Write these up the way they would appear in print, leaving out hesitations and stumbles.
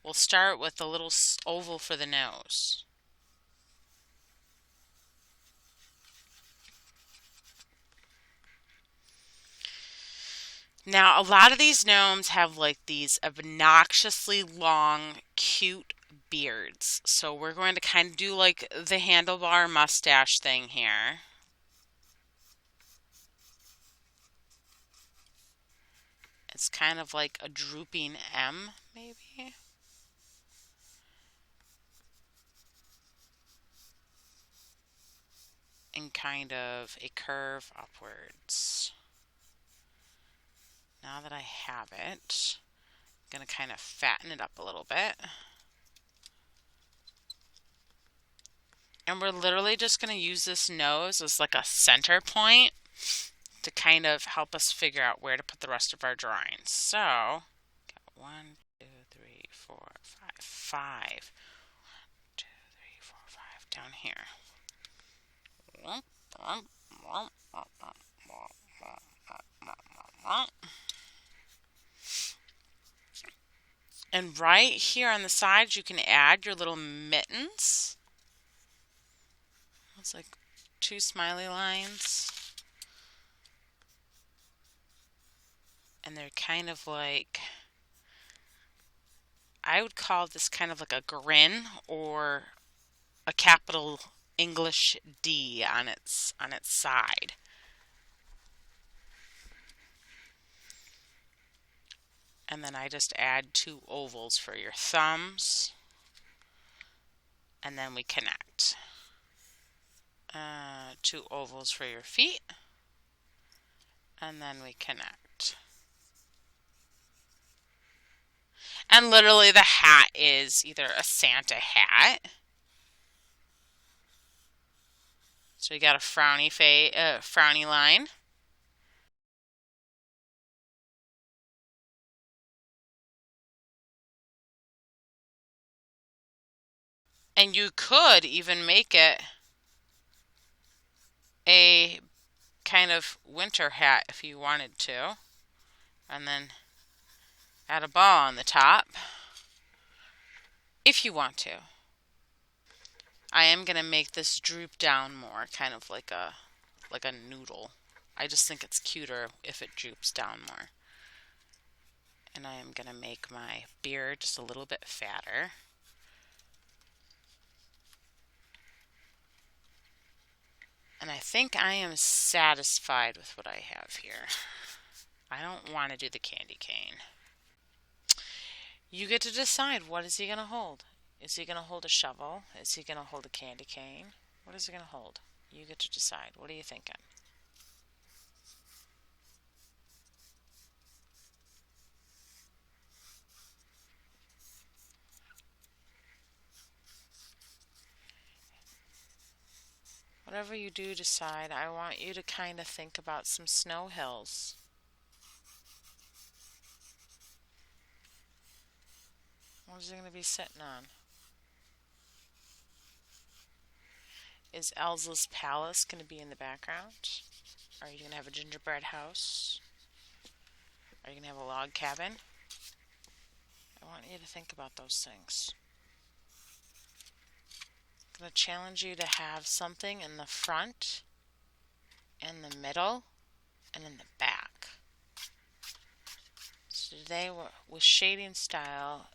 We'll start with a little oval for the nose. Now, a lot of these gnomes have like these obnoxiously long, cute beards. So we're going to kind of do like the handlebar mustache thing here. It's kind of like a drooping M, maybe. And kind of a curve upwards. Now that I have it, I'm going to kind of fatten it up a little bit. And we're literally just going to use this nose as like a center point to kind of help us figure out where to put the rest of our drawings. So, got 1, 2, 3, 4, 5, 5. 2, 3, 4, 5 down here. And right here on the sides, you can add your little mittens. It's like 2 smiley lines. And they're kind of like, I would call this kind of like a grin or a capital English D on its side. And then I just add 2 ovals for your thumbs. And then we connect. 2 ovals for your feet. And then we connect. And literally the hat is either a Santa hat. So we got a frowny line. And you could even make it a kind of winter hat if you wanted to. And then add a ball on the top if you want to. I am going to make this droop down more, kind of like a noodle. I just think it's cuter if it droops down more. And I am going to make my beard just a little bit fatter. And I think I am satisfied with what I have here. I don't want to do the candy cane. You get to decide, what is he going to hold? Is he going to hold a shovel? Is he going to hold a candy cane? What is he going to hold? You get to decide. What are you thinking? Whatever you do decide, I want you to kind of think about some snow hills. What is he going to be sitting on? Is Elsa's palace going to be in the background? Are you going to have a gingerbread house? Are you going to have a log cabin? I want you to think about those things. I'm going to challenge you to have something in the front, in the middle, and in the back. So today, with shading style,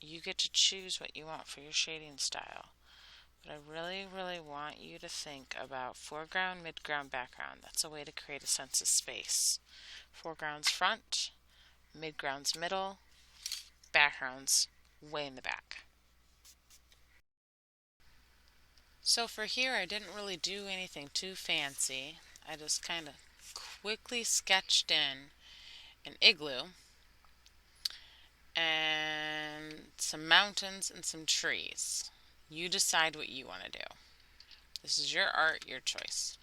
you get to choose what you want for your shading style. But I really, really want you to think about foreground, midground, background. That's a way to create a sense of space. Foreground's front, midground's middle, background's way in the back. So for here, I didn't really do anything too fancy. I just kind of quickly sketched in an igloo and some mountains and some trees. You decide what you want to do. This is your art, your choice.